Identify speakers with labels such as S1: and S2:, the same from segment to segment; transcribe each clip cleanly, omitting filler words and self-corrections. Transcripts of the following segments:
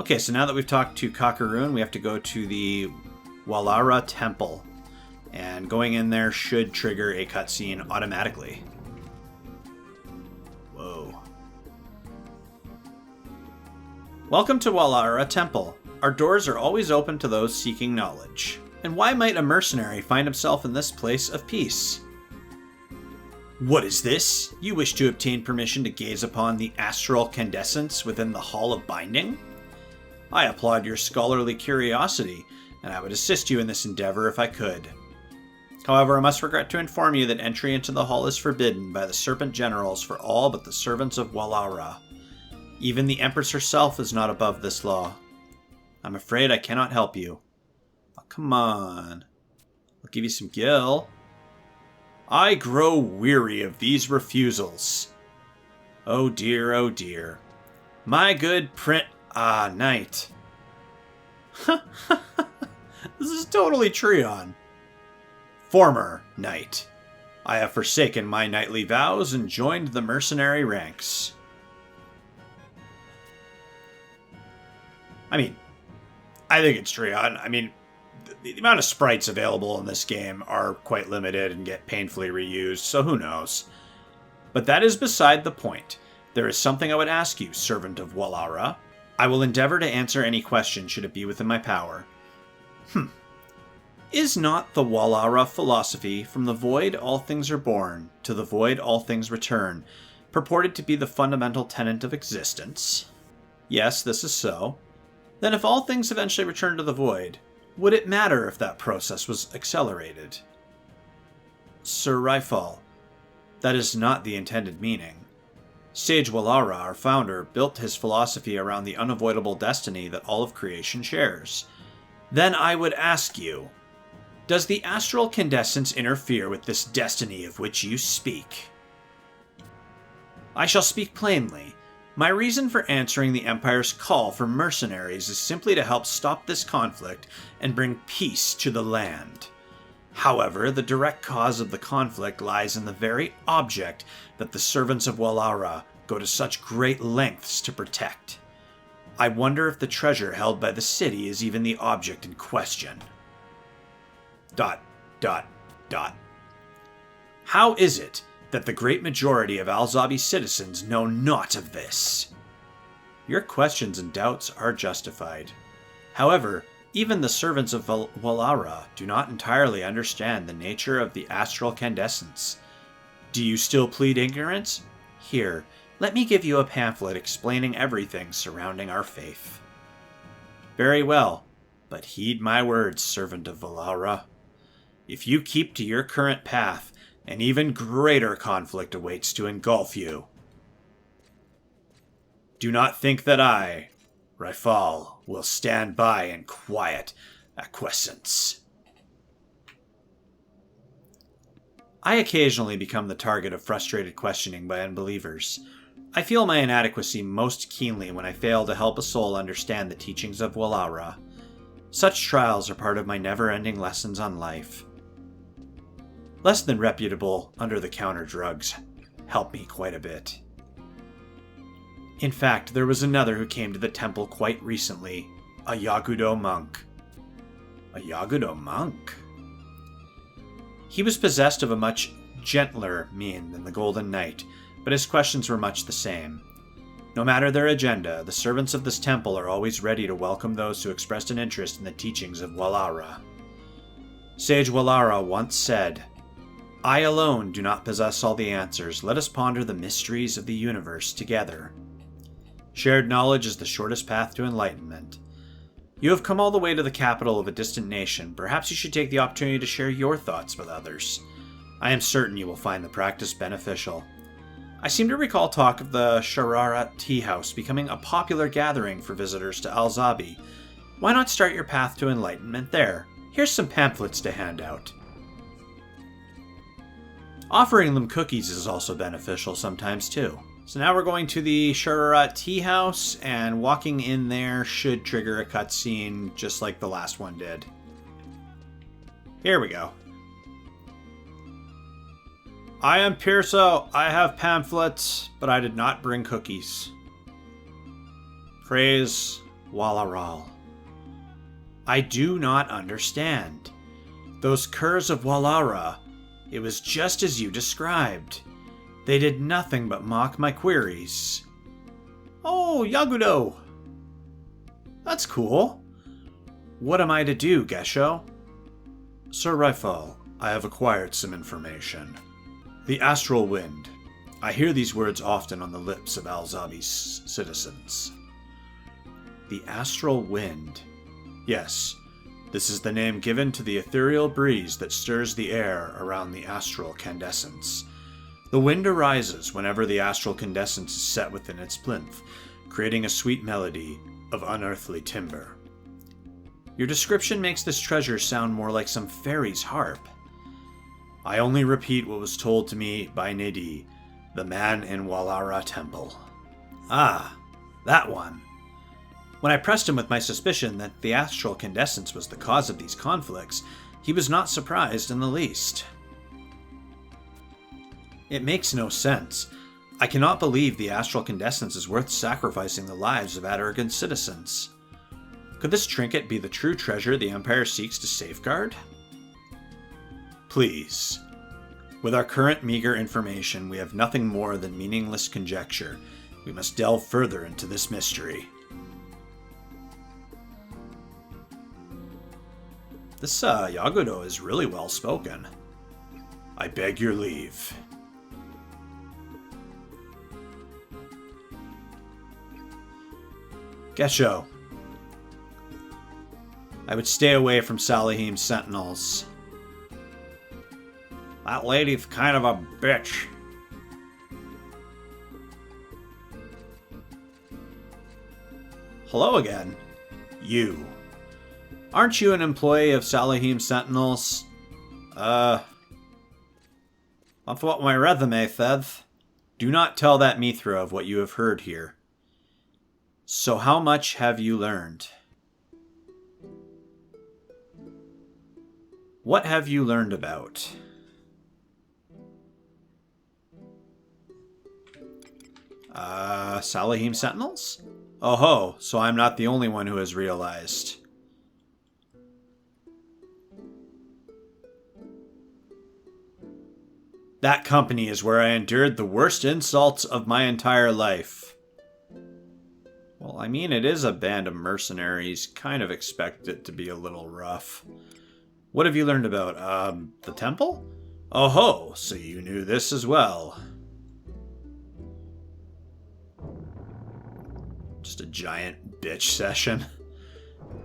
S1: Okay, so now that we've talked to Kakaroon, we have to go to the Walahra Temple. And going in there should trigger a cutscene automatically. Whoa. Welcome to Walahra Temple. Our doors are always open to those seeking knowledge. And why might a mercenary find himself in this place of peace? What is this? You wish to obtain permission to gaze upon the astral candescence within the Hall of Binding? I applaud your scholarly curiosity, and I would assist you in this endeavor if I could. However, I must regret to inform you that entry into the hall is forbidden by the Serpent Generals for all but the servants of Walahra. Even the Empress herself is not above this law. I'm afraid I cannot help you. Oh, come on. I'll give you some gil. I grow weary of these refusals. Oh dear, oh dear. My good knight. This is totally Treon. Former knight. I have forsaken my knightly vows and joined the mercenary ranks. I think it's Treon. The amount of sprites available in this game are quite limited and get painfully reused, so who knows. But that is beside the point. There is something I would ask you, servant of Walahra. I will endeavor to answer any question should it be within my power. Is not the Walahra philosophy, from the void all things are born, to the void all things return, purported to be the fundamental tenet of existence? Yes, this is so. Then if all things eventually return to the void, would it matter if that process was accelerated? Sir Ryfall, that is not the intended meaning. Sage Walahra, our founder, built his philosophy around the unavoidable destiny that all of creation shares. Then I would ask you, does the astral candescence interfere with this destiny of which you speak? I shall speak plainly. My reason for answering the Empire's call for mercenaries is simply to help stop this conflict and bring peace to the land. However, the direct cause of the conflict lies in the very object that the servants of Walahra go to such great lengths to protect. I wonder if the treasure held by the city is even the object in question. ... How is it that the great majority of Alzabi's citizens know naught of this? Your questions and doubts are justified. However, even the servants of Walahra do not entirely understand the nature of the astral candescence. Do you still plead ignorance? Here, let me give you a pamphlet explaining everything surrounding our faith. Very well, but heed my words, servant of Walahra. If you keep to your current path, an even greater conflict awaits to engulf you. Do not think that I, Ryfall, will stand by in quiet acquiescence. I occasionally become the target of frustrated questioning by unbelievers. I feel my inadequacy most keenly when I fail to help a soul understand the teachings of Walahra. Such trials are part of my never-ending lessons on life. Less than reputable, under-the-counter drugs help me quite a bit. In fact, there was another who came to the temple quite recently, a Yagudo monk. A Yagudo monk? He was possessed of a much gentler mien than the Golden Knight, but his questions were much the same. No matter their agenda, the servants of this temple are always ready to welcome those who expressed an interest in the teachings of Walahra. Sage Walahra once said, I alone do not possess all the answers. Let us ponder the mysteries of the universe together. Shared knowledge is the shortest path to enlightenment. You have come all the way to the capital of a distant nation. Perhaps you should take the opportunity to share your thoughts with others. I am certain you will find the practice beneficial. I seem to recall talk of the Shararat Tea House becoming a popular gathering for visitors to Alzabi. Why not start your path to enlightenment there? Here's some pamphlets to hand out. Offering them cookies is also beneficial sometimes too. So now we're going to the Shararat Tea House, and walking in there should trigger a cutscene just like the last one did. Here we go. I am Mrpierso. I have pamphlets, but I did not bring cookies. Praise Walahra. I do not understand. Those curs of Walahra, it was just as you described. They did nothing but mock my queries. Oh, Yagudo! That's cool. What am I to do, Gesho? Sir Raifal, I have acquired some information. The astral wind. I hear these words often on the lips of Alzabi's citizens. The astral wind. Yes, this is the name given to the ethereal breeze that stirs the air around the astral candescence. The wind arises whenever the astral candescence is set within its plinth, creating a sweet melody of unearthly timbre. Your description makes this treasure sound more like some fairy's harp. I only repeat what was told to me by Nedi, the man in Walahra Temple. Ah, that one. When I pressed him with my suspicion that the astral candescence was the cause of these conflicts, he was not surprised in the least. It makes no sense. I cannot believe the astral candescence is worth sacrificing the lives of Aht Urghan's citizens. Could this trinket be the true treasure the Empire seeks to safeguard? Please. With our current meager information, we have nothing more than meaningless conjecture. We must delve further into this mystery. This Yagudo is really well spoken. I beg your leave. Gesho. I would stay away from Salahim's sentinels. That lady's kind of a bitch. Hello again. You. Aren't you an employee of Salahim's sentinels? That's what my resume says. Do not tell that Mithra of what you have heard here. So how much have you learned? What have you learned about? Salahim Sentinels? Oh ho, so I'm not the only one who has realized. That company is where I endured the worst insults of my entire life. Well, I mean, it is a band of mercenaries. Kind of expect it to be a little rough. What have you learned about, the temple? Oh ho, so you knew this as well. Just a giant bitch session.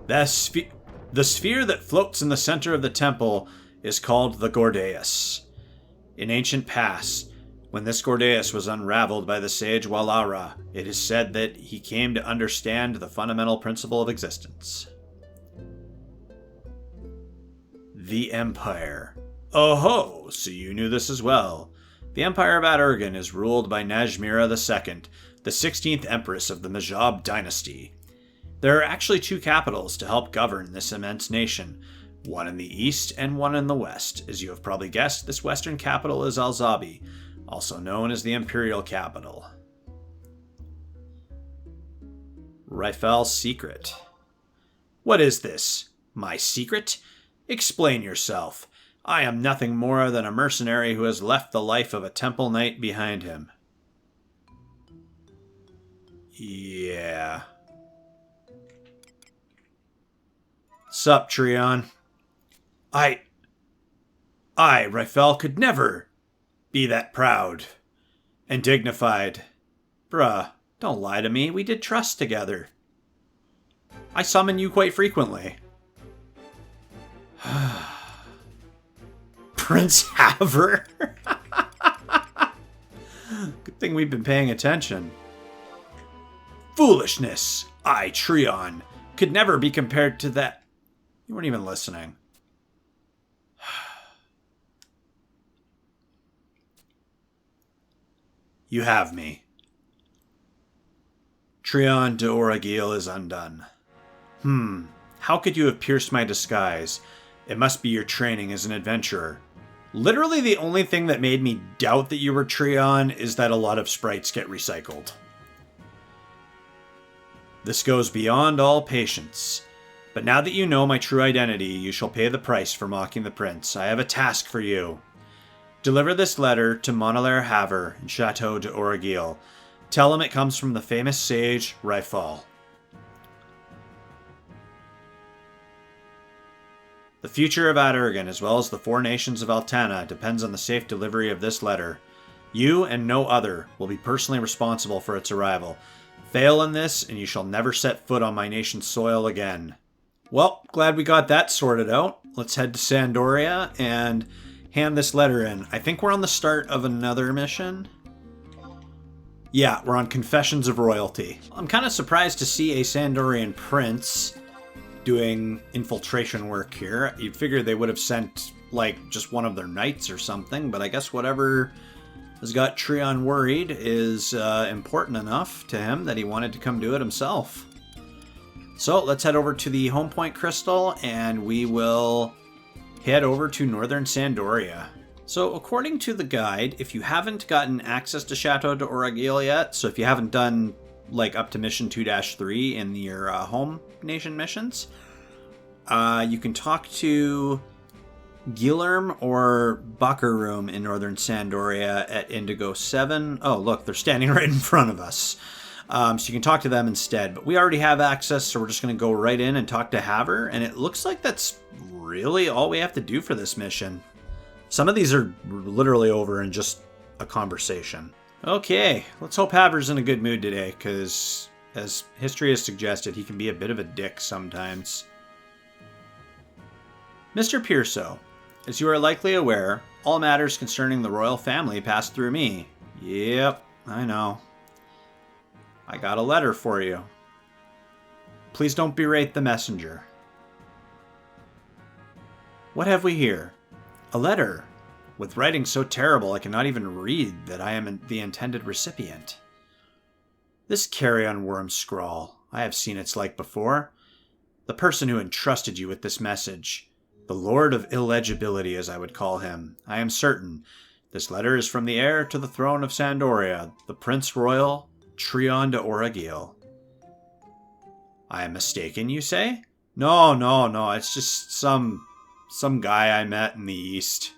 S1: The sphere that floats in the center of the temple is called the Gordeus. In ancient past, when this Gordeus was unraveled by the sage Walahra, it is said that he came to understand the fundamental principle of existence. The Empire. Oh ho, so you knew this as well. The Empire of Aht Urghan is ruled by Najmira II, the 16th Empress of the Majab dynasty. There are actually two capitals to help govern this immense nation, one in the east and one in the west. As you have probably guessed, this western capital is Alzabi, also known as the Imperial Capital. Raifal's secret. What is this? My secret? Explain yourself. I am nothing more than a mercenary who has left the life of a temple knight behind him. Yeah. Sup, Trion? I, Raifal, could never be that proud and dignified. Bruh, don't lie to me. We did trust together. I summon you quite frequently. Prince Haver? Good thing we've been paying attention. Foolishness! I, Trion, could never be compared to that. You weren't even listening. You have me. Trion de Oragil is undone. How could you have pierced my disguise? It must be your training as an adventurer. Literally the only thing that made me doubt that you were Trion is that a lot of sprites get recycled. This goes beyond all patience. But now that you know my true identity, you shall pay the price for mocking the prince. I have a task for you. Deliver this letter to Monalair Haver in Chateau d'Oragil. Tell him it comes from the famous sage Raifal. The future of Aht Urghan, as well as the 4 nations of Altana, depends on the safe delivery of this letter. You and no other will be personally responsible for its arrival. Fail in this, and you shall never set foot on my nation's soil again. Well, glad we got that sorted out. Let's head to Sandoria and hand this letter in. I think we're on the start of another mission. Yeah, we're on Confessions of Royalty. I'm kind of surprised to see a Sandorian prince doing infiltration work here. You'd figure they would have sent, like, just one of their knights or something, but I guess whatever has got Trion worried is important enough to him that he wanted to come do it himself. So let's head over to the Home Point Crystal, and we will head over to Northern Sandoria. So according to the guide, if you haven't gotten access to Chateau d'Oragil yet, so if you haven't done like up to mission 2-3 in your home nation missions, you can talk to Guilherme or Bakarum in Northern Sandoria at Indigo 7. Oh, look, they're standing right in front of us. So you can talk to them instead. But we already have access, so we're just going to go right in and talk to Haver. And it looks like that's really all we have to do for this mission. Some of these are literally over in just a conversation. Okay, let's hope Haver's in a good mood today, because as history has suggested, he can be a bit of a dick sometimes. Mr. Mrpierso, as you are likely aware, all matters concerning the royal family pass through me. Yep, I know. I got a letter for you. Please don't berate the messenger. What have we here? A letter, with writing so terrible I cannot even read that I am the intended recipient. This carrion worm scrawl, I have seen its like before. The person who entrusted you with this message, the Lord of Illegibility as I would call him, I am certain. This letter is from the heir to the throne of Sandoria, the Prince Royal, Trion d'Oragil. I am mistaken, you say? No, it's just some guy I met in the East.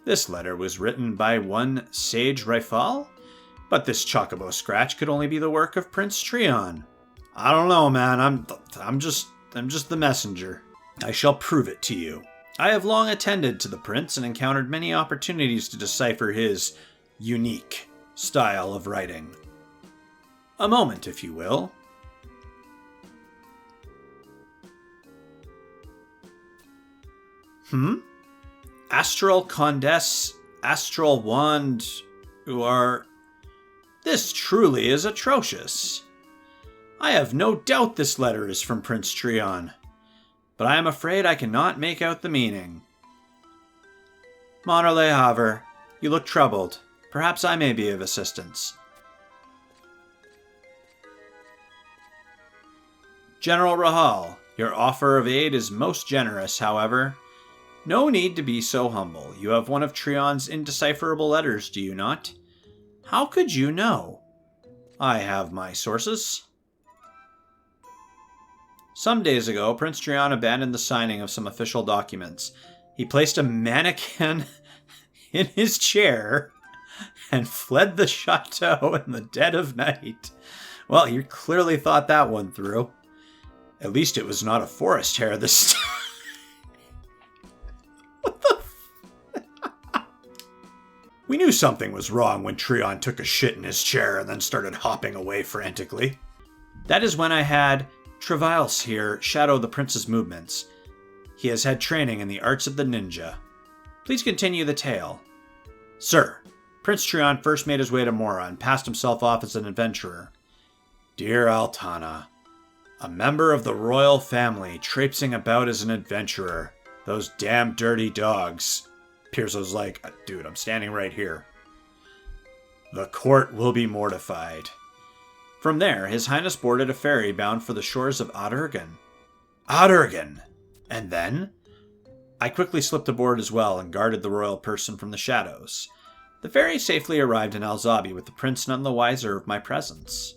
S1: This letter was written by one Sage Raifal? But this chocobo scratch could only be the work of Prince Trion. I don't know, man. I'm just the messenger. I shall prove it to you. I have long attended to the prince and encountered many opportunities to decipher his unique style of writing. A moment, if you will. Astral Condess, Astral Wand, who are... This truly is atrocious. I have no doubt this letter is from Prince Trion, but I am afraid I cannot make out the meaning. Monalair Haver, you look troubled. Perhaps I may be of assistance. General Rahal, your offer of aid is most generous, however. No need to be so humble. You have one of Trion's indecipherable letters, do you not? How could you know? I have my sources. Some days ago, Prince Trion abandoned the signing of some official documents. He placed a mannequin in his chair and fled the chateau in the dead of night. Well, you clearly thought that one through. At least it was not a forest hare this time. What the We knew something was wrong when Trion took a shit in his chair and then started hopping away frantically. That is when I had Travails here shadow the prince's movements. He has had training in the arts of the ninja. Please continue the tale. Sir, Prince Trion first made his way to Mora and passed himself off as an adventurer. Dear Altana, a member of the royal family traipsing about as an adventurer. Those damn dirty dogs. Mrpierso's like, dude, I'm standing right here. The court will be mortified. From there, His Highness boarded a ferry bound for the shores of Aht Urghan. Aht Urghan! And then? I quickly slipped aboard as well and guarded the royal person from the shadows. The ferry safely arrived in Alzabi with the prince none the wiser of my presence.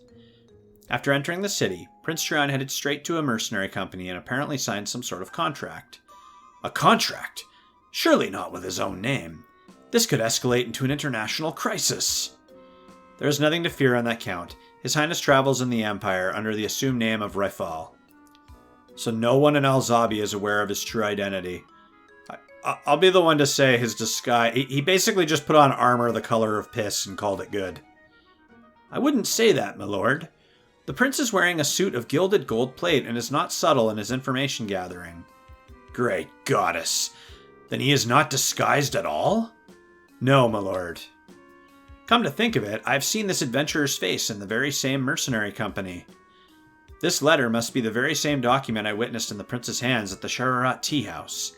S1: After entering the city, Prince Trion headed straight to a mercenary company and apparently signed some sort of contract. A contract? Surely not with his own name. This could escalate into an international crisis. There is nothing to fear on that count. His Highness travels in the Empire under the assumed name of Raifal. So no one in Al-Zabi is aware of his true identity. I'll be the one to say his disguise... He basically just put on armor the color of piss and called it good. I wouldn't say that, my lord. The prince is wearing a suit of gilded gold plate and is not subtle in his information gathering. Great goddess. Then he is not disguised at all? No, my lord. Come to think of it, I've seen this adventurer's face in the very same mercenary company. This letter must be the very same document I witnessed in the prince's hands at the Shararat tea house.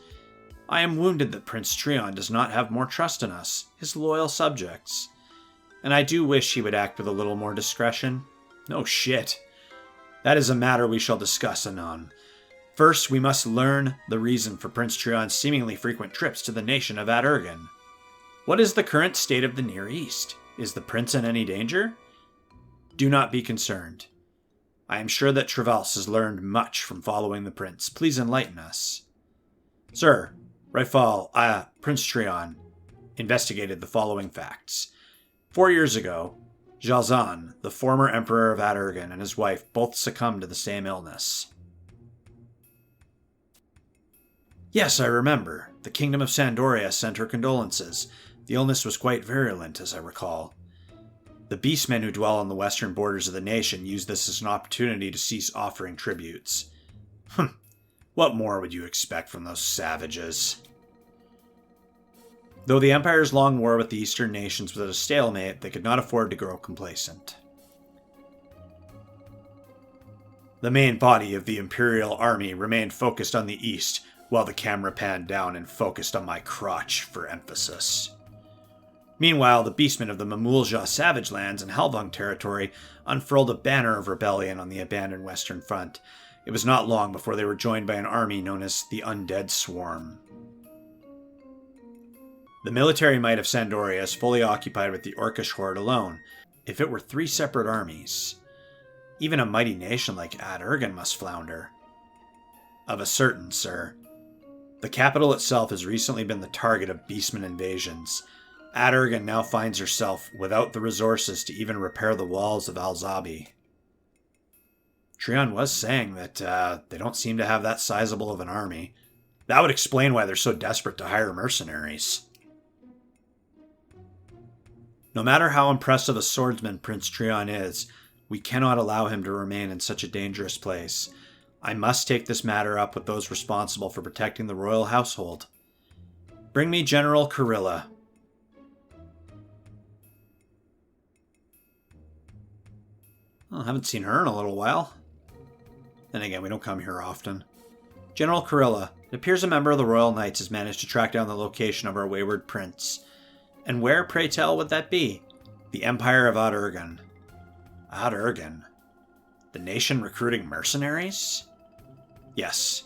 S1: I am wounded that Prince Trion does not have more trust in us, his loyal subjects. And I do wish he would act with a little more discretion. No shit. That is a matter we shall discuss anon. First, we must learn the reason for Prince Trion's seemingly frequent trips to the nation of Aht Urghan. What is the current state of the Near East? Is the prince in any danger? Do not be concerned. I am sure that Trevals has learned much from following the prince. Please enlighten us. Sir, Raifal, Prince Trion, investigated the following facts. 4 years ago, Jalzan, the former emperor of Aht Urghan, and his wife both succumbed to the same illness. Yes, I remember. The kingdom of Sandoria sent her condolences. The illness was quite virulent, as I recall. The beastmen who dwell on the western borders of the nation use this as an opportunity to cease offering tributes. What more would you expect from those savages? Though the Empire's long war with the eastern nations was at a stalemate, they could not afford to grow complacent. The main body of the Imperial Army remained focused on the east, while the camera panned down and focused on my crotch for emphasis. Meanwhile, the beastmen of the Mamulja Savage Lands and Halvung territory unfurled a banner of rebellion on the abandoned Western Front. It was not long before they were joined by an army known as the Undead Swarm. The military might of Sandoria is fully occupied with the Orcish horde alone. If it were 3 separate armies, even a mighty nation like Aht Urghan must flounder. Of a certain, sir. The capital itself has recently been the target of beastmen invasions. Aht Urghan now finds herself without the resources to even repair the walls of Al-Zabi. Trion was saying that they don't seem to have that sizable of an army. That would explain why they're so desperate to hire mercenaries. No matter how impressive a swordsman Prince Trion is, we cannot allow him to remain in such a dangerous place. I must take this matter up with those responsible for protecting the royal household. Bring me General Kurilla. Well, I haven't seen her in a little while. Then again, we don't come here often. General Kurilla, it appears a member of the Royal Knights has managed to track down the location of our wayward prince. And where, pray tell, would that be? The Empire of Aht Urghan. Aht Urghan? The nation recruiting mercenaries? Yes.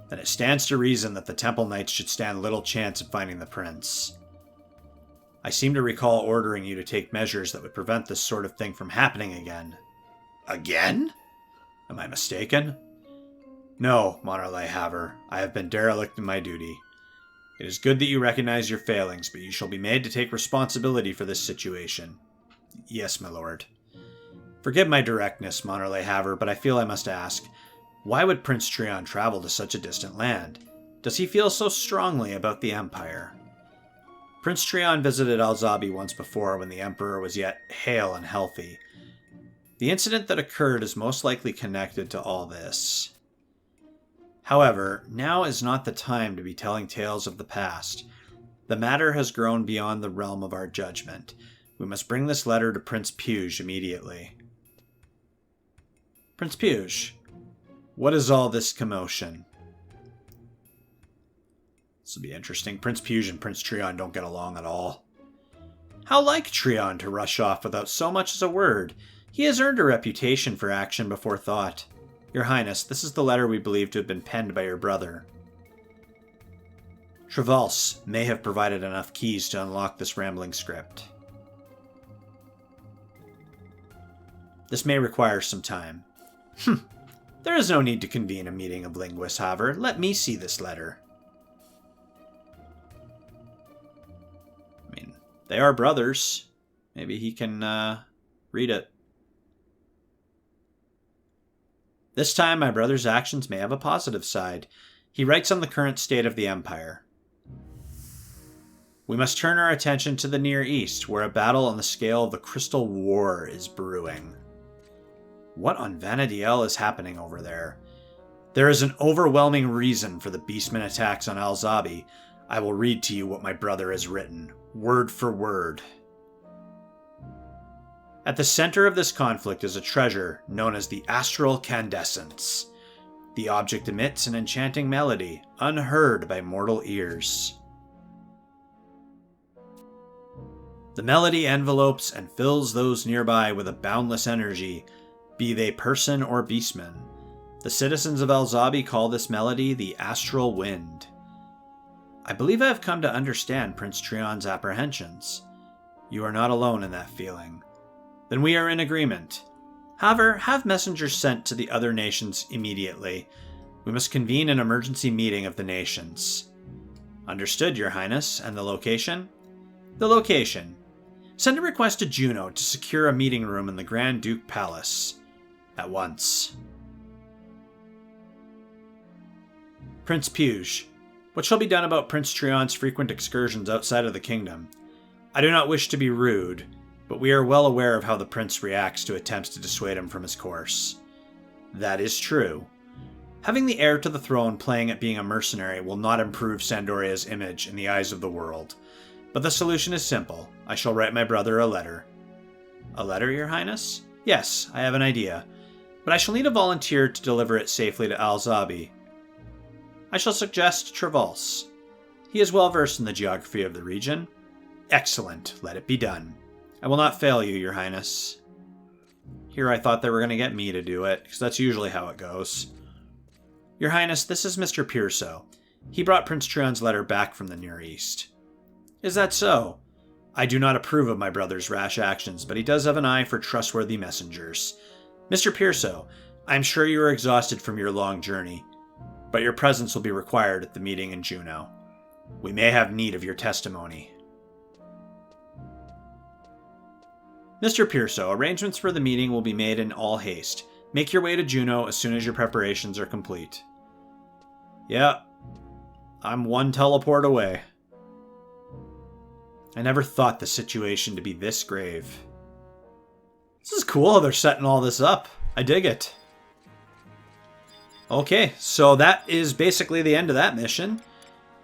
S1: Then it stands to reason that the Temple Knights should stand little chance of finding the prince. I seem to recall ordering you to take measures that would prevent this sort of thing from happening again. Again? Am I mistaken? No, Monarle Haver. I have been derelict in my duty. It is good that you recognize your failings, but you shall be made to take responsibility for this situation. Yes, my lord. Forgive my directness, Monarle Haver, but I feel I must ask, why would Prince Trion travel to such a distant land? Does he feel so strongly about the Empire? Prince Trion visited Al-Zabi once before when the Emperor was yet hale and healthy. The incident that occurred is most likely connected to all this. However, now is not the time to be telling tales of the past. The matter has grown beyond the realm of our judgment. We must bring this letter to Prince Puge immediately. Prince Puge, what is all this commotion? This will be interesting. Prince Puge and Prince Trion don't get along at all. How like Trion to rush off without so much as a word. He has earned a reputation for action before thought. Your Highness, this is the letter we believe to have been penned by your brother. Trevals may have provided enough keys to unlock this rambling script. This may require some time. There is no need to convene a meeting of linguists, however. Let me see this letter. I mean, they are brothers. Maybe he can read it. This time, my brother's actions may have a positive side. He writes on the current state of the Empire. We must turn our attention to the Near East, where a battle on the scale of the Crystal War is brewing. What on Vanadiel is happening over there? There is an overwhelming reason for the Beastmen attacks on Al-Zabi. I will read to you what my brother has written, word for word. At the center of this conflict is a treasure known as the Astral Candescence. The object emits an enchanting melody, unheard by mortal ears. The melody envelopes and fills those nearby with a boundless energy, be they person or beastmen. The citizens of Al-Zabi call this melody the Astral Wind. I believe I have come to understand Prince Trion's apprehensions. You are not alone in that feeling. Then we are in agreement. However, have messengers sent to the other nations immediately. We must convene an emergency meeting of the nations. Understood, Your Highness. And the location? The location. Send a request to Juno to secure a meeting room in the Grand Duke Palace. At once. Prince Puge, what shall be done about Prince Trion's frequent excursions outside of the kingdom? I do not wish to be rude, but we are well aware of how the prince reacts to attempts to dissuade him from his course. That is true. Having the heir to the throne playing at being a mercenary will not improve Sandoria's image in the eyes of the world. But the solution is simple. I shall write my brother a letter. A letter, Your Highness? Yes, I have an idea. But I shall need a volunteer to deliver it safely to Al-Zabi. I shall suggest Travalse. He is well versed in the geography of the region. Excellent. Let it be done. I will not fail you, Your Highness. Here I thought they were going to get me to do it, because that's usually how it goes. Your Highness, this is Mrpierso. He brought Prince Trion's letter back from the Near East. Is that so? I do not approve of my brother's rash actions, but he does have an eye for trustworthy messengers. Mrpierso, I am sure you are exhausted from your long journey, but your presence will be required at the meeting in Juno. We may have need of your testimony. Mrpierso, arrangements for the meeting will be made in all haste. Make your way to Juno as soon as your preparations are complete. Yeah, I'm one teleport away. I never thought the situation to be this grave. This is cool how they're setting all this up. I dig it. Okay, so that is basically the end of that mission.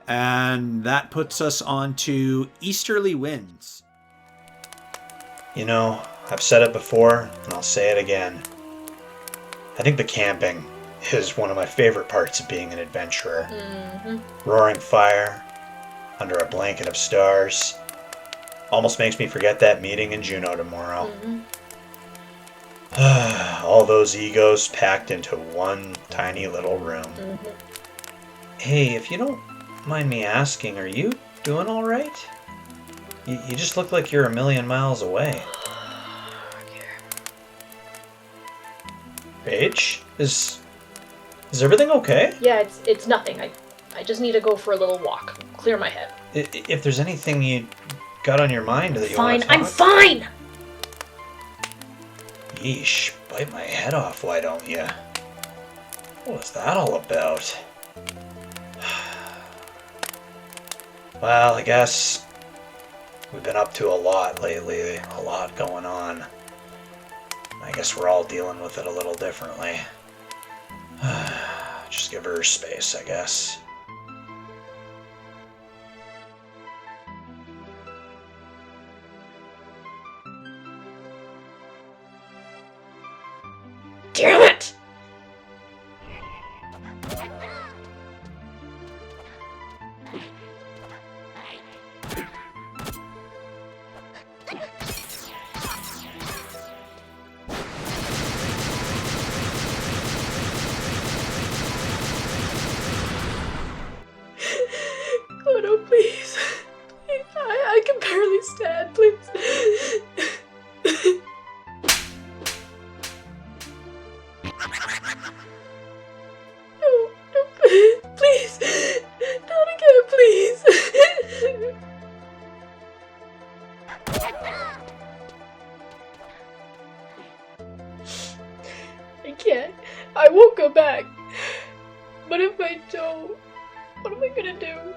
S1: And that puts us on to Easterly Winds. You know, I've said it before, and I'll say it again. I think the camping is one of my favorite parts of being an adventurer. Roaring fire, under a blanket of stars. Almost makes me forget that meeting in Juno tomorrow. All those egos packed into one tiny little room. Hey, if you don't mind me asking, are you doing all right? You just look like you're a million miles away. Paige, is everything okay?
S2: Yeah, it's nothing. I just need to go for a little walk, clear my head.
S1: If there's anything you got on your mind that you want to talk...
S2: I'm fine!
S1: Yeesh, bite my head off, why don't you? What was that all about? Well, I guess we've been up to a lot lately, a lot going on. I guess we're all dealing with it a little differently. Just give her space, I guess.
S2: Damn it!
S3: Claudeux, please. I can barely stand, please. I can't. I won't go back. But if I don't, what am I gonna do?